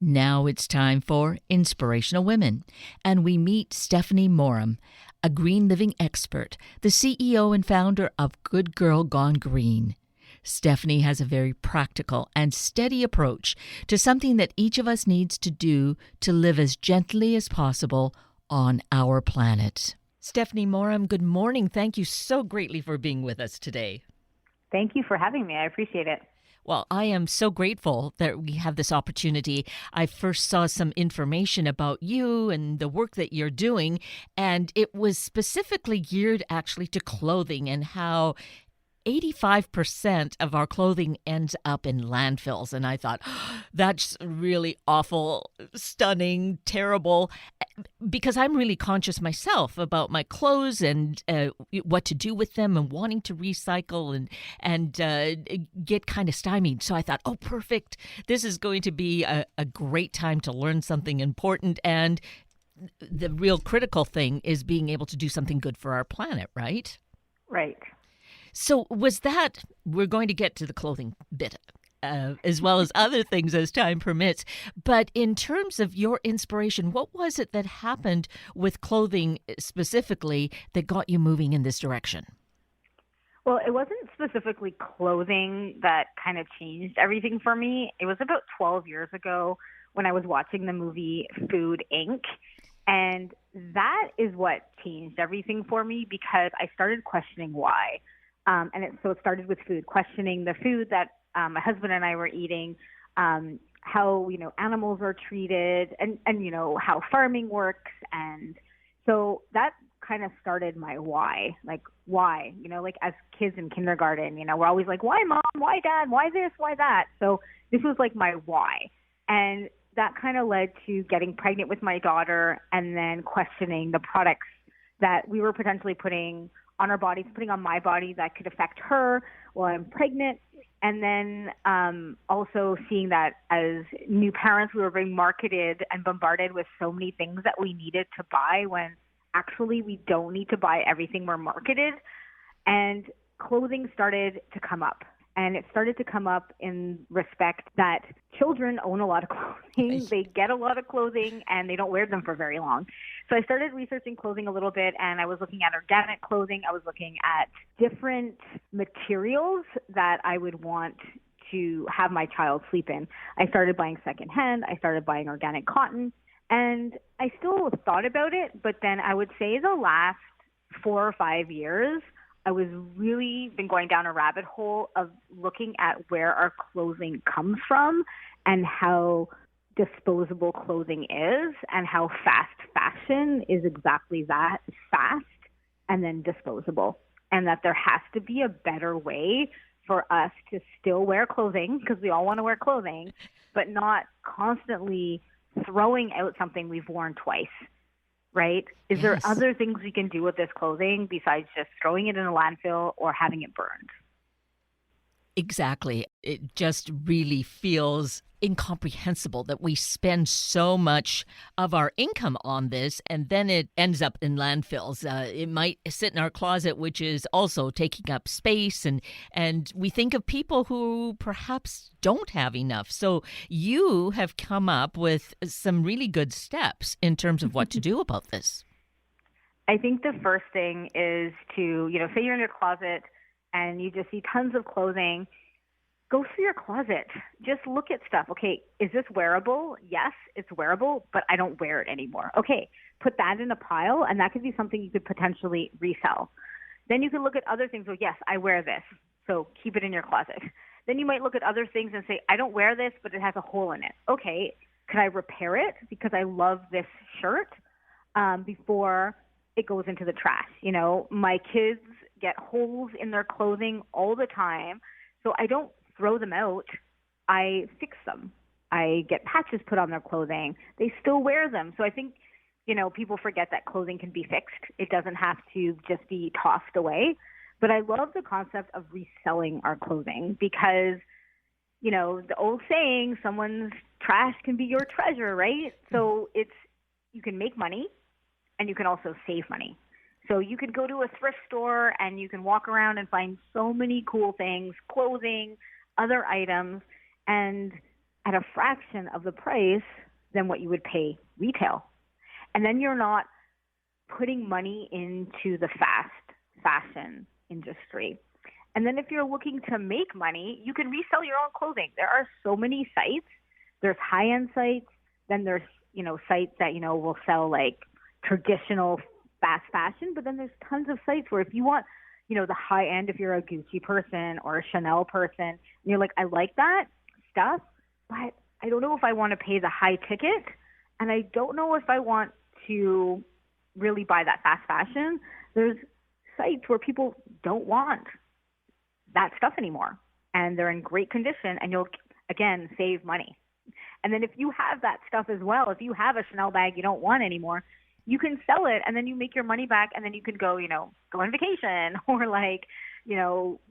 Now it's time for Inspirational Women, and we meet Stephanie Moram, a green living expert, the CEO and founder of Good Girl Gone Green. Stephanie has a very practical and steady approach to something that each of us needs to do to live as gently as possible on our planet. Stephanie Moram, good morning. Thank you so greatly for being with us today. Thank you for having me. I appreciate it. Well, I am so grateful that we have this opportunity. I first saw some information about you and the work that you're doing, and it was specifically geared actually to clothing and how 85% of our clothing ends up in landfills. And I thought, that's really awful, stunning, terrible, because I'm really conscious myself about my clothes and what to do with them and wanting to recycle and get kind of stymied. So I thought, oh, perfect. This is going to be a great time to learn something important. And the real critical thing is being able to do something good for our planet, right? Right. So we're going to get to the clothing bit as well as other things as time permits. But in terms of your inspiration, what was it that happened with clothing specifically that got you moving in this direction? Well, it wasn't specifically clothing that kind of changed everything for me. It was about 12 years ago when I was watching the movie Food Inc. And that is what changed everything for me because I started questioning why. So it started with food, questioning the food that my husband and I were eating, how, animals are treated and how farming works. And so that kind of started my why, like why, like as kids in kindergarten, we're always like, why mom, why dad, why this, why that? So this was like my why. And that kind of led to getting pregnant with my daughter and then questioning the products that we were potentially putting on our bodies, putting on my body that could affect her while I'm pregnant. And then also seeing that as new parents, we were being marketed and bombarded with so many things that we needed to buy when actually we don't need to buy everything we're marketed. And clothing started to come up. And it started to come up in respect that children own a lot of clothing. They get a lot of clothing and they don't wear them for very long. So I started researching clothing a little bit and I was looking at organic clothing. I was looking at different materials that I would want to have my child sleep in. I started buying secondhand. I started buying organic cotton. And I still thought about it, but then I would say the last 4 or 5 years, I was really been going down a rabbit hole of looking at where our clothing comes from and how disposable clothing is and how fast fashion is exactly that, fast and then disposable. And that there has to be a better way for us to still wear clothing because we all want to wear clothing, but not constantly throwing out something we've worn twice. Right? Is there other things we can do with this clothing besides just throwing it in a landfill or having it burned? Exactly. It just really feels incomprehensible that we spend so much of our income on this and then it ends up in landfills. It might sit in our closet, which is also taking up space. And we think of people who perhaps don't have enough. So you have come up with some really good steps in terms of what to do about this. I think the first thing is to, say you're in your closet and you just see tons of clothing, go through your closet. Just look at stuff. Okay, is this wearable? Yes, it's wearable, but I don't wear it anymore. Okay, put that in a pile, and that could be something you could potentially resell. Then you can look at other things. Oh, yes, I wear this, so keep it in your closet. Then you might look at other things and say, I don't wear this, but it has a hole in it. Okay, can I repair it because I love this shirt before it goes into the trash? My kids get holes in their clothing all the time, so I don't throw them out. I fix them. I get patches put on their clothing. They still wear them. So I think, people forget that clothing can be fixed. It doesn't have to just be tossed away. But I love the concept of reselling our clothing because, the old saying, someone's trash can be your treasure, right? So you can make money and you can also save money. So you could go to a thrift store and you can walk around and find so many cool things, clothing, other items, and at a fraction of the price than what you would pay retail. And then you're not putting money into the fast fashion industry. And then if you're looking to make money, you can resell your own clothing. There are so many sites. There's high-end sites. Then there's, sites that, will sell like traditional fast fashion. But then there's tons of sites where if you want, the high end, if you're a Gucci person or a Chanel person, and you're like, I like that stuff, but I don't know if I want to pay the high ticket. And I don't know if I want to really buy that fast fashion. There's sites where people don't want that stuff anymore, and they're in great condition, and you'll, again, save money. And then if you have that stuff as well, if you have a Chanel bag you don't want anymore, you can sell it, and then you make your money back, and then you can go, go on vacation or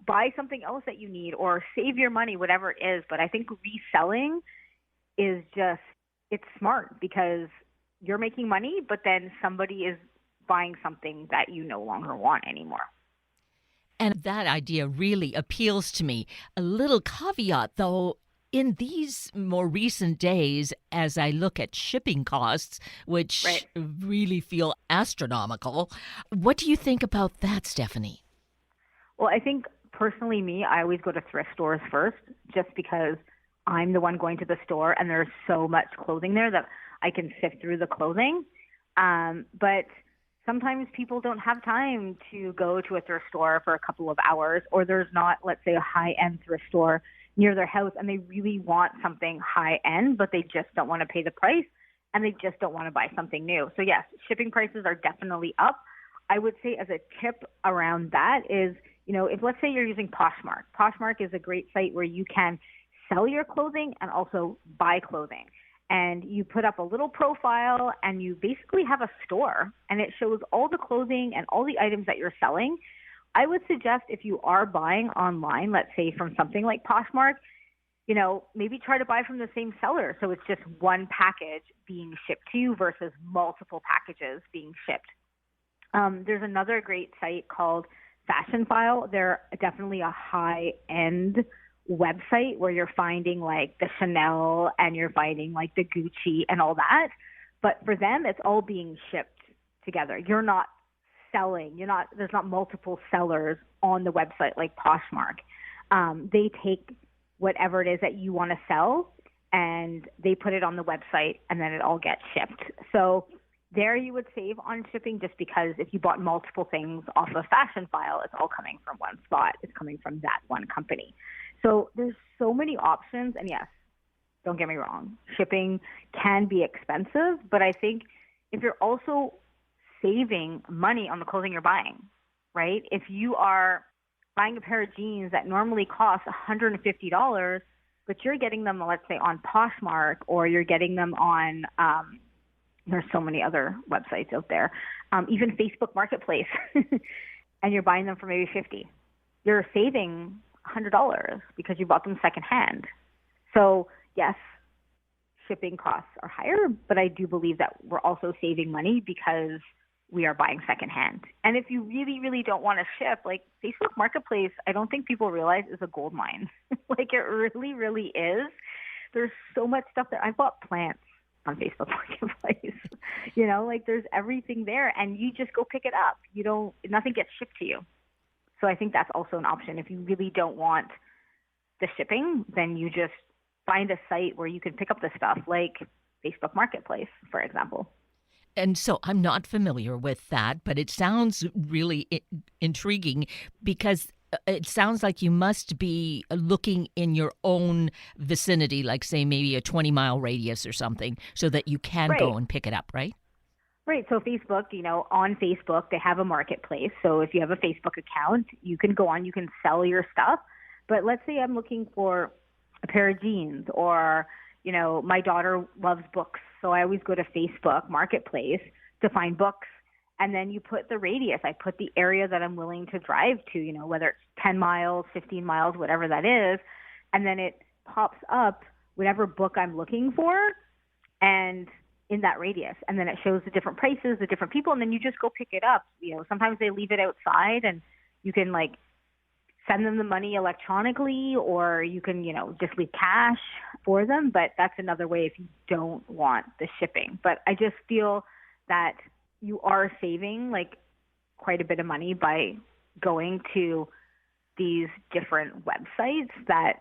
buy something else that you need or save your money, whatever it is. But I think reselling is just, it's smart because you're making money, but then somebody is buying something that you no longer want anymore. And that idea really appeals to me. A little caveat, though, in these more recent days, as I look at shipping costs, which really feel astronomical, what do you think about that, Stephanie? Well, I think personally, I always go to thrift stores first, just because I'm the one going to the store and there's so much clothing there that I can sift through the clothing. But sometimes people don't have time to go to a thrift store for a couple of hours, or there's not, let's say, a high-end thrift store near their house, and they really want something high-end, but they just don't want to pay the price, and they just don't want to buy something new. So yes, shipping prices are definitely up. I would say as a tip around that is, if let's say you're using Poshmark. Poshmark is a great site where you can sell your clothing and also buy clothing. And you put up a little profile and you basically have a store, and it shows all the clothing and all the items that you're selling. I would suggest if you are buying online, let's say from something like Poshmark, maybe try to buy from the same seller. So it's just one package being shipped to you versus multiple packages being shipped. There's another great site called Fashion File. They're definitely a high-end website where you're finding like the Chanel and you're finding like the Gucci and all that. But for them, it's all being shipped together. You're not selling. There's not multiple sellers on the website like Poshmark. They take whatever it is that you want to sell and they put it on the website and then it all gets shipped. So there you would save on shipping, just because if you bought multiple things off of Fashion File, it's all coming from one spot. It's coming from that one company. So there's so many options. And yes, don't get me wrong, shipping can be expensive, but I think if you're also saving money on the clothing you're buying, right? If you are buying a pair of jeans that normally cost $150, but you're getting them, let's say, on Poshmark, or you're getting them on, there's so many other websites out there, even Facebook Marketplace, and you're buying them for maybe $50, you're saving $100 because you bought them secondhand. So yes, shipping costs are higher, but I do believe that we're also saving money because we are buying secondhand. And if you really, really don't want to ship, like Facebook Marketplace, I don't think people realize is a gold mine. Like it really, really is. There's so much stuff there. I bought plants on Facebook Marketplace. There's everything there, and you just go pick it up. Nothing gets shipped to you. So I think that's also an option. If you really don't want the shipping, then you just find a site where you can pick up the stuff, like Facebook Marketplace, for example. And so I'm not familiar with that, but it sounds really intriguing, because it sounds like you must be looking in your own vicinity, like say maybe a 20-mile radius or something, so that you can go and pick it up, right? Right. So Facebook, on Facebook, they have a marketplace. So if you have a Facebook account, you can go on, you can sell your stuff. But let's say I'm looking for a pair of jeans, or, my daughter loves books. So I always go to Facebook Marketplace to find books. And then you put the radius. I put the area that I'm willing to drive to, whether it's 10 miles, 15 miles, whatever that is. And then it pops up whatever book I'm looking for, and in that radius. And then it shows the different prices, the different people, and then you just go pick it up. Sometimes they leave it outside and you can send them the money electronically, or you can, just leave cash for them. But that's another way if you don't want the shipping. But I just feel that you are saving like quite a bit of money by going to these different websites, that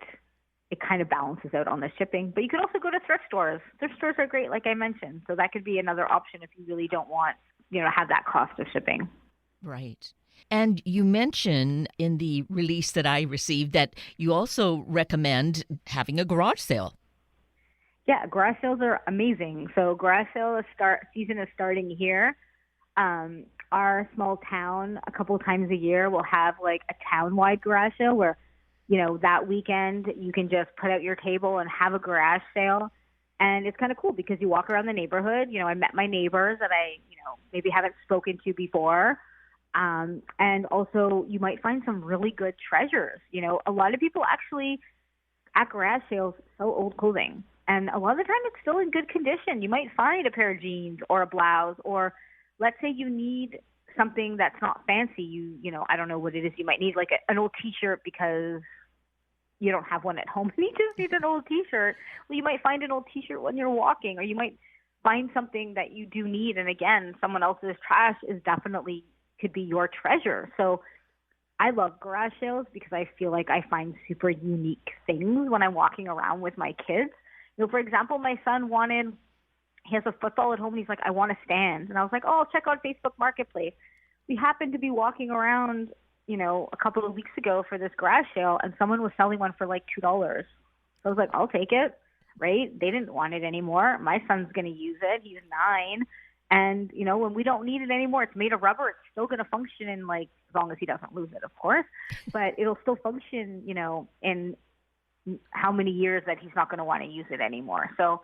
it kind of balances out on the shipping. But you can also go to thrift stores. Thrift stores are great, like I mentioned. So that could be another option if you really don't want, to have that cost of shipping. Right. And you mention in the release that I received that you also recommend having a garage sale. Yeah, garage sales are amazing. So garage sale season is starting here. Our small town, a couple of times a year, will have like a town-wide garage sale where, that weekend you can just put out your table and have a garage sale. And it's kind of cool because you walk around the neighborhood. I met my neighbors that I, maybe haven't spoken to before. And also you might find some really good treasures. A lot of people actually at garage sales sell old clothing. And a lot of the time it's still in good condition. You might find a pair of jeans or a blouse, or let's say you need something that's not fancy. I don't know what it is. You might need like an old T-shirt because you don't have one at home and you just need an old T-shirt. Well, you might find an old T-shirt when you're walking, or you might find something that you do need. And again, someone else's trash is definitely could be your treasure. So I love garage sales because I feel like I find super unique things when I'm walking around with my kids. For example, my son he has a football at home and he's like, I want a stand. And I was like, oh, check out Facebook Marketplace. We happened to be walking around, a couple of weeks ago for this garage sale, and someone was selling one for like $2. So I was like, I'll take it, right? They didn't want it anymore. My son's going to use it. He's 9. And, when we don't need it anymore, it's made of rubber. It's still going to function in like, as long as he doesn't lose it, of course. But it'll still function, in how many years that he's not going to want to use it anymore. So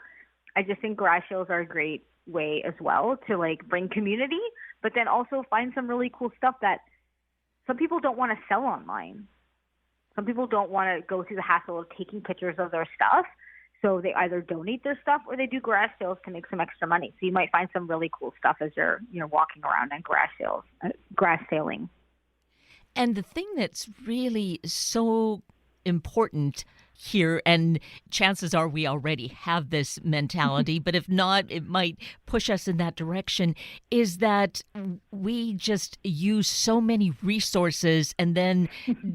I just think garage sales are a great way as well to like bring community, but then also find some really cool stuff that some people don't want to sell online. Some people don't want to go through the hassle of taking pictures of their stuff. So they either donate their stuff or they do garage sales to make some extra money. So you might find some really cool stuff as you're, walking around on garage saling. And the thing that's really so important here, and chances are we already have this mentality, but if not, it might push us in that direction, is that we just use so many resources and then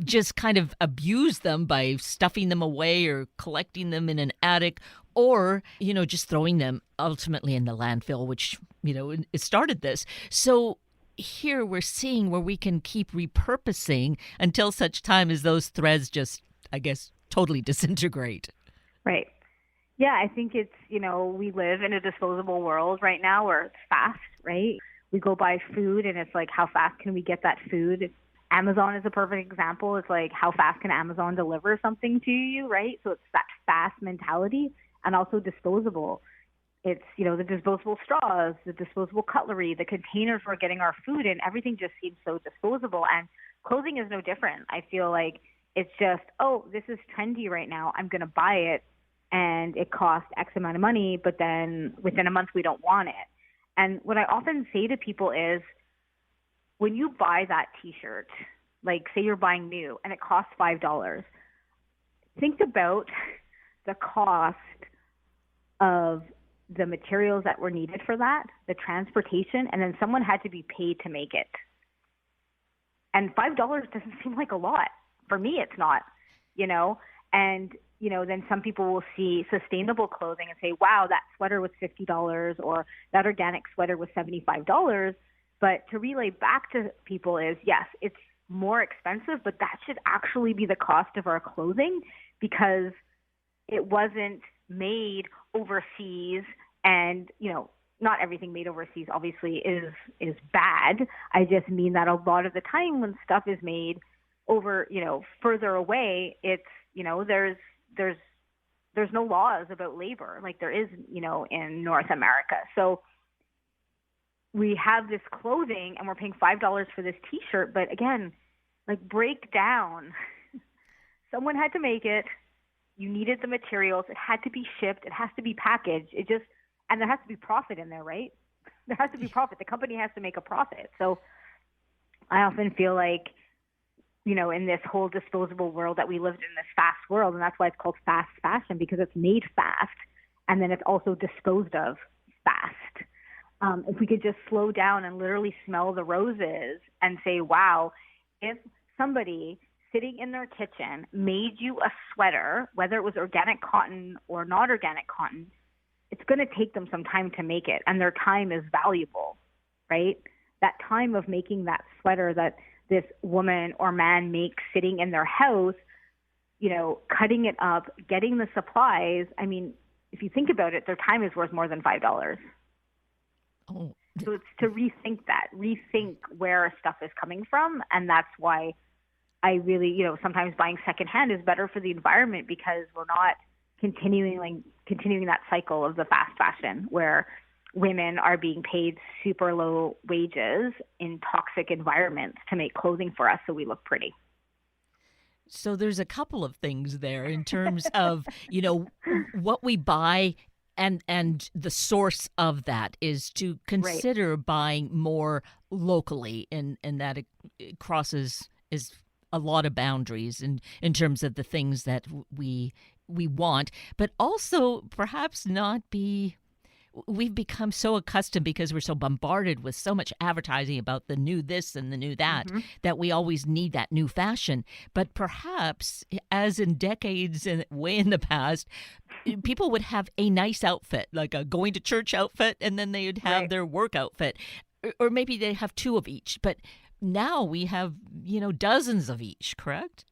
just kind of abuse them by stuffing them away or collecting them in an attic, or, just throwing them ultimately in the landfill, which, it started this. So here we're seeing where we can keep repurposing until such time as those threads just, I guess, totally disintegrate. Right. Yeah, I think it's, we live in a disposable world right now where it's fast, right? We go buy food and it's like, how fast can we get that food? Amazon is a perfect example. It's like, how fast can Amazon deliver something to you, right? So it's that fast mentality, and also disposable. It's, the disposable straws, the disposable cutlery, the containers we're getting our food in, everything just seems so disposable. And clothing is no different. I feel like it's just, oh, this is trendy right now, I'm going to buy it, and it costs X amount of money, but then within a month we don't want it. And what I often say to people is, when you buy that T-shirt, like say you're buying new and it costs $5, think about the cost of the materials that were needed for that, the transportation, and then someone had to be paid to make it. And $5 doesn't seem like a lot. For me, it's not, and, then some people will see sustainable clothing and say, wow, that sweater was $50 or that organic sweater was $75. But to relay back to people is, yes, it's more expensive, but that should actually be the cost of our clothing, because it wasn't made overseas. And, not everything made overseas obviously is bad. I just mean that a lot of the time when stuff is made over, further away, it's, there's no laws about labor like there is, in North America. So we have this clothing and we're paying $5 for this T-shirt, but again, like, break down. Someone had to make it. You needed the materials. It had to be shipped. It has to be packaged. And there has to be profit in there, right? There has to be profit. The company has to make a profit. So I often feel like in this whole disposable world that we lived in, this fast world. And that's why it's called fast fashion, because it's made fast and then it's also disposed of fast. If we could just slow down and literally smell the roses and say, wow, if somebody sitting in their kitchen made you a sweater, whether it was organic cotton or not organic cotton, it's going to take them some time to make it. And their time is valuable, right? That time of making that sweater that this woman or man makes sitting in their house, cutting it up, getting the supplies. I mean, if you think about it, their time is worth more than $5. Oh, So it's to rethink where stuff is coming from. And that's why I really, sometimes buying secondhand is better for the environment, because we're not continuing that cycle of the fast fashion where women are being paid super low wages in toxic environments to make clothing for us so we look pretty. so there's a couple of things there in terms of, what we buy, and the source of that is to Right. consider buying more locally, and that it crosses is a lot of boundaries in terms of the things that we want, but also perhaps not be. We've become so accustomed, because we're so bombarded with so much advertising about the new this and the new that, Mm-hmm. that we always need that new fashion. But perhaps, as in decades and way in the past, people would have a nice outfit, like a going to church outfit, and then they would have Right. their work outfit, or maybe they have two of each. But now we have, dozens of each, correct?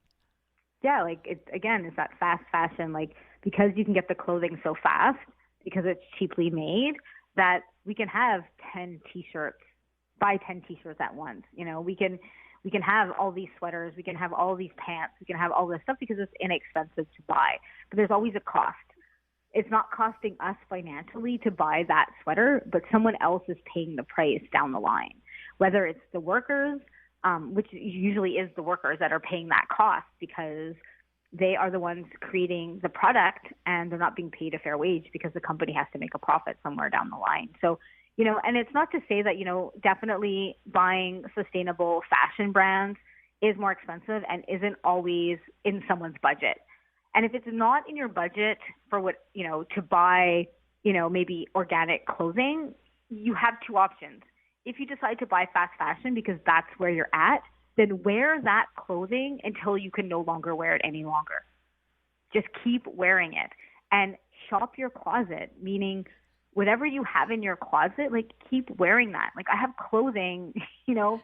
Yeah, like it's that fast fashion, like, because you can get the clothing so fast because it's cheaply made, that we can have 10 t-shirts, buy 10 t-shirts at once. We can have all these sweaters, we can have all these pants, we can have all this stuff because it's inexpensive to buy. But there's always a cost. It's not costing us financially to buy that sweater, but someone else is paying the price down the line, whether it's the workers, which usually is the workers that are paying that cost, because they are the ones creating the product and they're not being paid a fair wage because the company has to make a profit somewhere down the line. So, and it's not to say that, definitely buying sustainable fashion brands is more expensive and isn't always in someone's budget. And if it's not in your budget for to buy, maybe organic clothing, you have two options. If you decide to buy fast fashion because that's where you're at, then wear that clothing until you can no longer wear it any longer. Just keep wearing it and shop your closet, meaning whatever you have in your closet, like, keep wearing that. Like, I have clothing,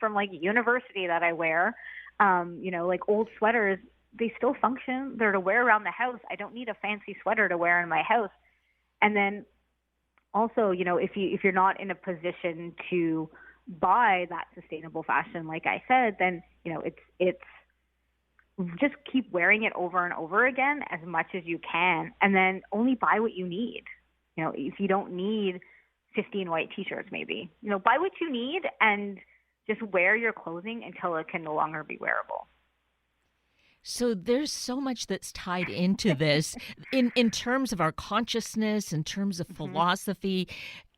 from like university that I wear, like old sweaters. They still function. They're to wear around the house. I don't need a fancy sweater to wear in my house. And then also, if you're not in a position to buy that sustainable fashion, like I said, then it's just keep wearing it over and over again as much as you can, and then only buy what you need. If you don't need 15 white t-shirts, maybe buy what you need and just wear your clothing until it can no longer be wearable. So there's so much that's tied into this in terms of our consciousness, in terms of Mm-hmm. philosophy.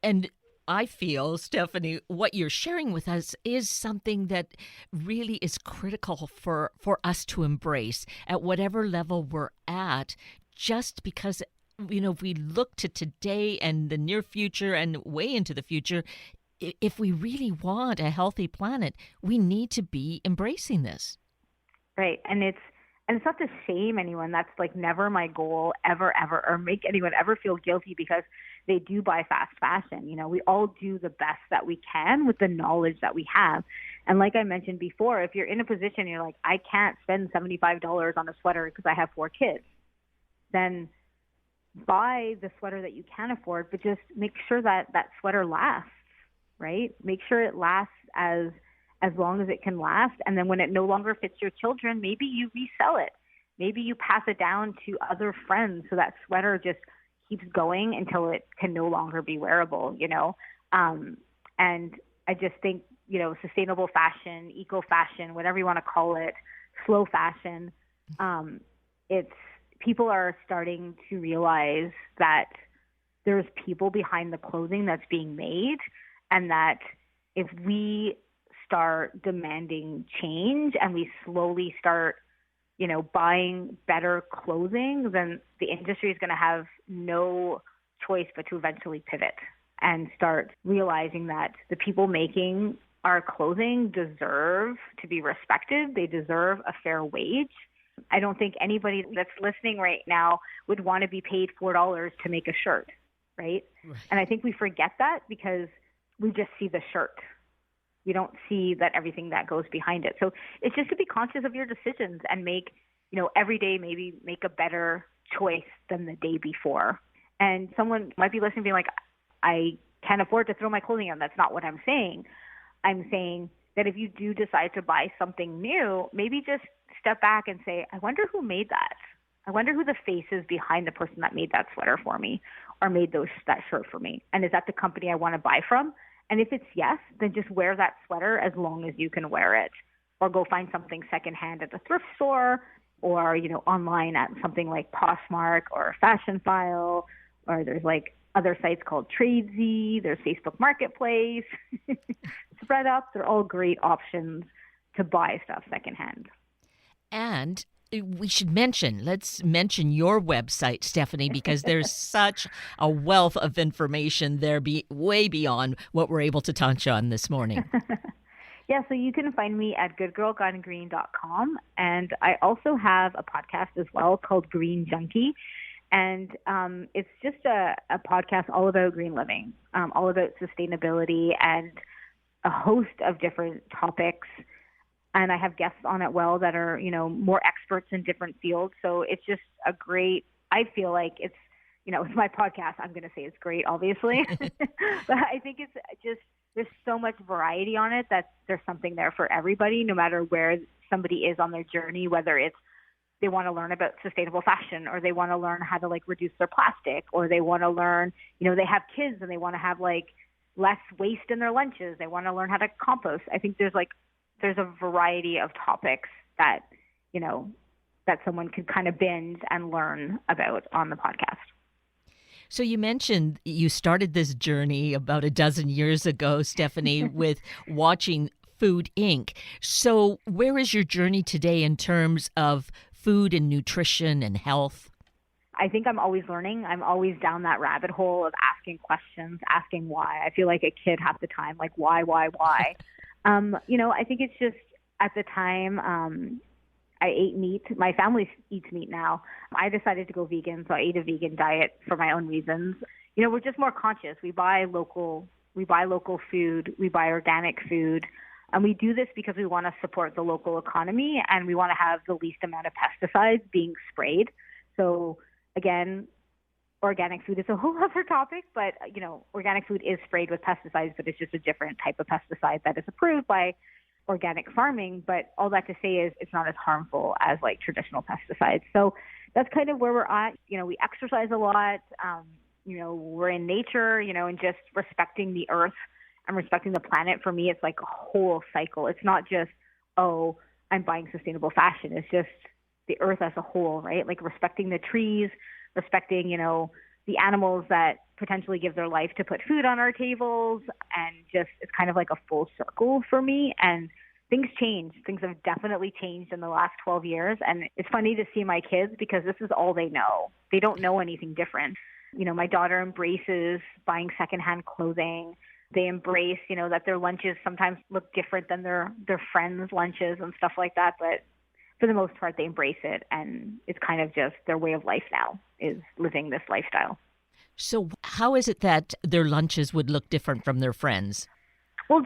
And I feel, Stephanie, what you're sharing with us is something that really is critical for us to embrace at whatever level we're at, just because, if we look to today and the near future and way into the future, if we really want a healthy planet, we need to be embracing this. Right. And it's not to shame anyone. That's like never my goal ever, or make anyone ever feel guilty because they do buy fast fashion. We all do the best that we can with the knowledge that we have. And like I mentioned before, if you're in a position, you're like, I can't spend $75 on a sweater because I have 4 kids, then buy the sweater that you can afford, but just make sure that that sweater lasts, right? Make sure it lasts as long as it can last. And then when it no longer fits your children, maybe you resell it. Maybe you pass it down to other friends so that sweater just keeps going until it can no longer be wearable, And I just think, sustainable fashion, eco fashion, whatever you want to call it, slow fashion, it's people are starting to realize that there's people behind the clothing that's being made, and that if we start demanding change and we slowly start, buying better clothing, then the industry is going to have no choice but to eventually pivot and start realizing that the people making our clothing deserve to be respected. They deserve a fair wage. I don't think anybody that's listening right now would want to be paid $4 to make a shirt, right? And I think we forget that because we just see the shirt. We don't see that everything that goes behind it. So it's just to be conscious of your decisions and make, every day maybe make a better choice than the day before. And someone might be listening being like, I can't afford to throw my clothing on. That's not what I'm saying. I'm saying that if you do decide to buy something new, maybe just step back and say, I wonder who made that. I wonder who the face is behind the person that made that sweater for me or made that shirt for me. And is that the company I want to buy from? And if it's yes, then just wear that sweater as long as you can wear it. Or go find something secondhand at the thrift store or, online at something like Poshmark or Fashion File, or there's like other sites called Tradesy, there's Facebook Marketplace, Spread Up. They're all great options to buy stuff secondhand. And let's mention your website, Stephanie, because there's such a wealth of information there, way beyond what we're able to touch on this morning. Yeah, so you can find me at goodgirlgonegreen.com. And I also have a podcast as well called Green Junkie. And it's just a podcast all about green living, all about sustainability and a host of different topics. And I have guests on it that are, more experts in different fields. So it's just I feel like it's my podcast. I'm going to say it's great, obviously. But I think it's just, there's so much variety on it that there's something there for everybody, no matter where somebody is on their journey, whether it's they want to learn about sustainable fashion or they want to learn how to reduce their plastic, or they want to learn, they have kids and they want to have less waste in their lunches. They want to learn how to compost. I think there's a variety of topics that, that someone can kind of binge and learn about on the podcast. So you mentioned you started this journey about a dozen years ago, Stephanie, with watching Food Inc. So where is your journey today in terms of food and nutrition and health? I think I'm always learning. I'm always down that rabbit hole of asking questions, asking why. I feel like a kid half the time, why? I think it's just at the time I ate meat. My family eats meat now. I decided to go vegan, so I ate a vegan diet for my own reasons. We're just more conscious. We buy local food. We buy organic food. And we do this because we want to support the local economy and we want to have the least amount of pesticides being sprayed. So again, organic food is a whole other topic, but organic food is sprayed with pesticides, but it's just a different type of pesticide that is approved by organic farming. But all that to say is it's not as harmful as traditional pesticides. So that's kind of where we're at. We exercise a lot. We're in nature, and just respecting the earth and respecting the planet. For me, it's like a whole cycle. It's not just, oh, I'm buying sustainable fashion. It's just the earth as a whole, right? Respecting the trees, respecting, the animals that potentially give their life to put food on our tables. And just, it's kind of like a full circle for me. And things change. Things have definitely changed in the last 12 years. And it's funny to see my kids because this is all they know. They don't know anything different. My daughter embraces buying secondhand clothing. They embrace, that their lunches sometimes look different than their friends' lunches and stuff like that. But for the most part, they embrace it. And it's kind of just their way of life now, is living this lifestyle. So how is it that their lunches would look different from their friends? Well,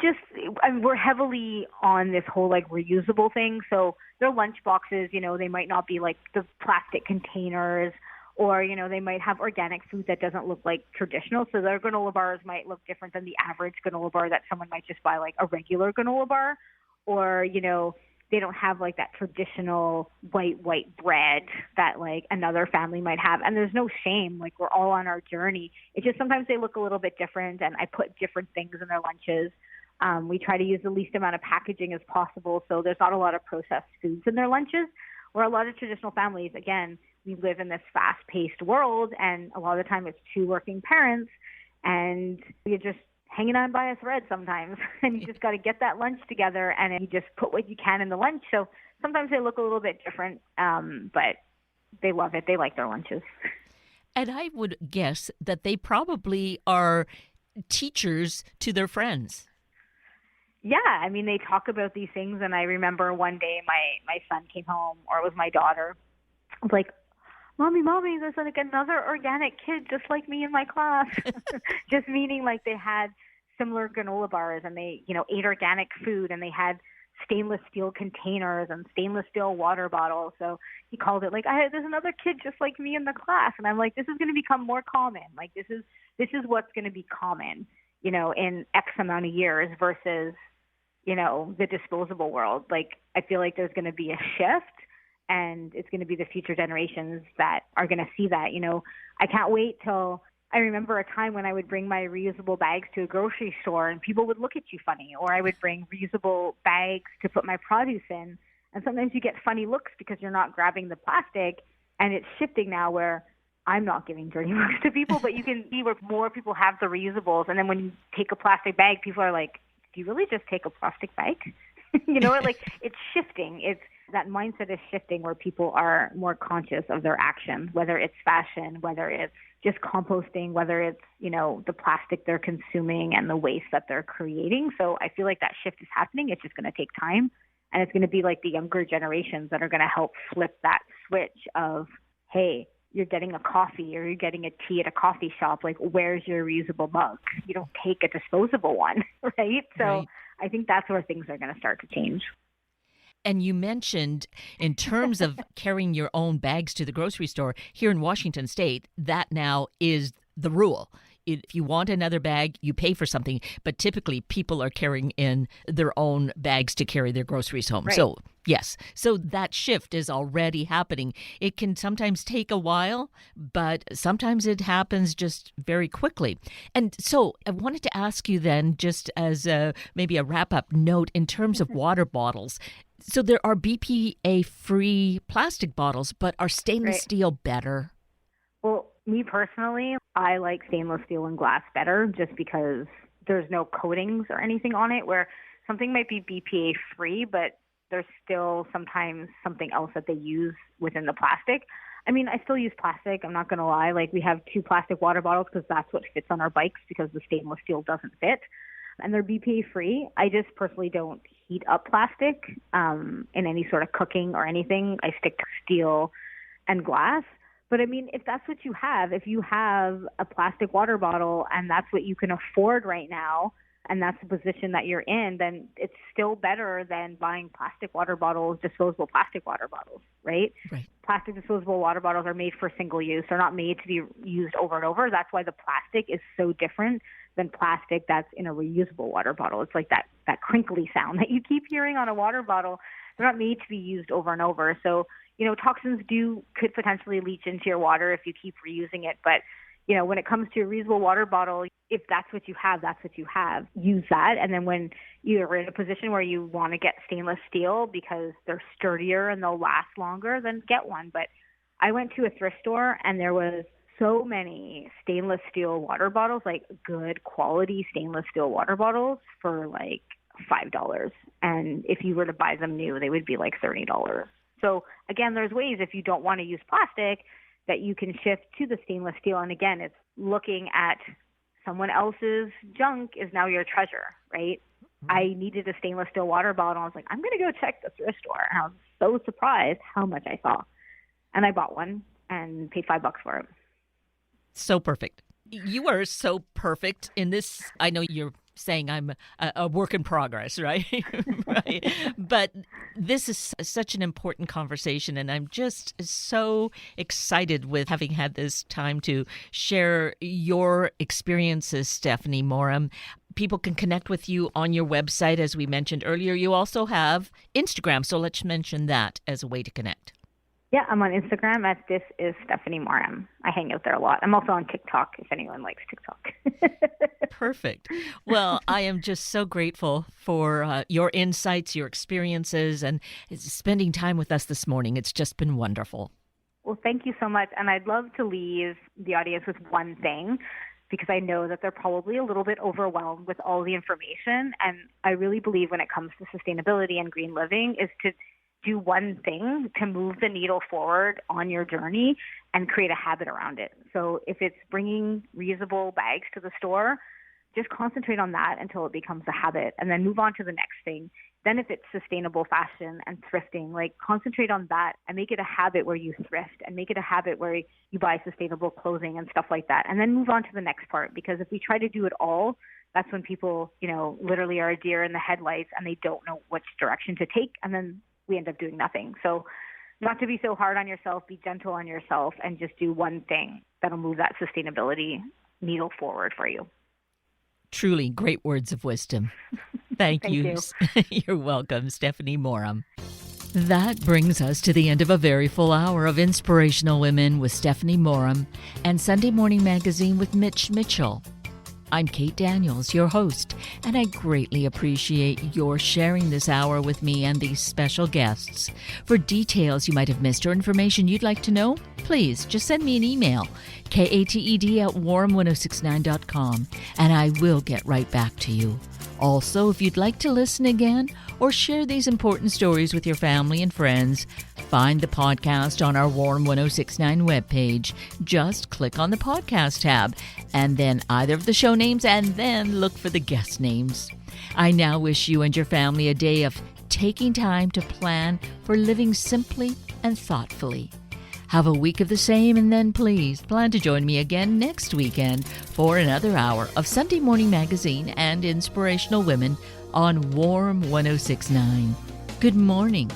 we're heavily on this whole reusable thing. So their lunch boxes, they might not be the plastic containers, or, they might have organic food that doesn't look like traditional. So their granola bars might look different than the average granola bar that someone might just buy a regular granola bar. Or, they don't have that traditional white bread that another family might have. And there's no shame. We're all on our journey. It's just sometimes they look a little bit different, and I put different things in their lunches. We try to use the least amount of packaging as possible, so there's not a lot of processed foods in their lunches. Where a lot of traditional families, again, we live in this fast-paced world, and a lot of the time it's two working parents, and you're just hanging on by a thread sometimes. And you just got to get that lunch together, and then you just put what you can in the lunch. So sometimes they look a little bit different, but they love it. They like their lunches. And I would guess that they probably are teachers to their friends. Yeah, I mean, they talk about these things, and I remember one day my son came home, or it was my daughter. I was like, Mommy, there's like another organic kid just like me in my class. Just meaning like they had similar granola bars, and they, ate organic food, and they had stainless steel containers and stainless steel water bottles. So he called it like, there's another kid just like me in the class. And I'm like, this is going to become more common. Like this is what's going to be common, in X amount of years versus, the disposable world. Like I feel like there's going to be a shift, and it's going to be the future generations that are going to see that. I can't wait till I remember a time when I would bring my reusable bags to a grocery store and people would look at you funny, or I would bring reusable bags to put my produce in. And sometimes you get funny looks because you're not grabbing the plastic, and it's shifting now where I'm not giving dirty looks to people, but you can see where more people have the reusables. And then when you take a plastic bag, people are like, do you really just take a plastic bag? Like it's shifting. That mindset is shifting where people are more conscious of their actions, whether it's fashion, whether it's just composting, whether it's, the plastic they're consuming and the waste that they're creating. So I feel like that shift is happening. It's just going to take time. And it's going to be like the younger generations that are going to help flip that switch of, hey, you're getting a coffee or you're getting a tea at a coffee shop. Like, where's your reusable mug? You don't take a disposable one, right? So Right. I think that's where things are going to start to change. And you mentioned in terms of carrying your own bags to the grocery store here in Washington State, that now is the rule. If you want another bag, you pay for something. But typically people are carrying in their own bags to carry their groceries home. Right. So, yes. So that shift is already happening. It can sometimes take a while, but sometimes it happens just very quickly. And so I wanted to ask you then, just as maybe a wrap-up note in terms of water bottles. So there are BPA-free plastic bottles, but are stainless Right. steel better? Well, me personally, I like stainless steel and glass better just because there's no coatings or anything on it, where something might be BPA free, but there's still sometimes something else that they use within the plastic. I mean, I still use plastic. I'm not going to lie. Like we have 2 plastic water bottles because that's what fits on our bikes because the stainless steel doesn't fit. And they're BPA free. I just personally don't heat up plastic in any sort of cooking or anything. I stick to steel and glass. But I mean, if that's what you have, if you have a plastic water bottle and that's what you can afford right now, and that's the position that you're in, then it's still better than buying plastic water bottles, disposable plastic water bottles, right? Right. Plastic disposable water bottles are made for single use. They're not made to be used over and over. That's why the plastic is so different than plastic that's in a reusable water bottle. It's like that crinkly sound that you keep hearing on a water bottle. They're not made to be used over and over. So, toxins could potentially leach into your water if you keep reusing it. But, when it comes to a reusable water bottle, if that's what you have, that's what you have. Use that. And then when you're in a position where you want to get stainless steel because they're sturdier and they'll last longer, then get one. But I went to a thrift store and there was so many stainless steel water bottles, like good quality stainless steel water bottles for like $5. And if you were to buy them new, they would be like $30. So again, there's ways if you don't want to use plastic that you can shift to the stainless steel. And again, it's looking at someone else's junk is now your treasure, right? I needed a stainless steel water bottle. I was like, I'm going to go check the thrift store. And I was so surprised how much I saw. And I bought one and paid $5 for it. So perfect. You are so perfect in this. I know you're saying I'm a work in progress, right? Right. But this is such an important conversation, and I'm just so excited with having had this time to share your experiences, Stephanie Moram. People can connect with you on your website, as we mentioned earlier. You also have Instagram, so let's mention that as a way to connect. Yeah, I'm on Instagram at This Is Stephanie Moram. I hang out there a lot. I'm also on TikTok if anyone likes TikTok. Perfect. Well, I am just so grateful for your insights, your experiences, and spending time with us this morning. It's just been wonderful. Well, thank you so much. And I'd love to leave the audience with one thing, because I know that they're probably a little bit overwhelmed with all the information. And I really believe when it comes to sustainability and green living is to do one thing to move the needle forward on your journey and create a habit around it. So if it's bringing reusable bags to the store, just concentrate on that until it becomes a habit and then move on to the next thing. Then if it's sustainable fashion and thrifting, like concentrate on that and make it a habit where you thrift and make it a habit where you buy sustainable clothing and stuff like that. And then move on to the next part, because if we try to do it all, that's when people, literally are a deer in the headlights and they don't know which direction to take. And then we end up doing nothing. So not to be so hard on yourself, be gentle on yourself and just do one thing that'll move that sustainability needle forward for you. Truly great words of wisdom. Thank you. You're welcome, Stephanie Moram. That brings us to the end of a very full hour of Inspirational Women with Stephanie Moram and Sunday Morning Magazine with Mitch Mitchell. I'm Kate Daniels, your host, and I greatly appreciate your sharing this hour with me and these special guests. For details you might have missed or information you'd like to know, please just send me an email, kated@warm1069.com, and I will get right back to you. Also, if you'd like to listen again or share these important stories with your family and friends, find the podcast on our Warm 1069 webpage. Just click on the podcast tab and then either of the show names and then look for the guest names. I now wish you and your family a day of taking time to plan for living simply and thoughtfully. Have a week of the same, and then please plan to join me again next weekend for another hour of Sunday Morning Magazine and Inspirational Women on Warm 1069. Good morning.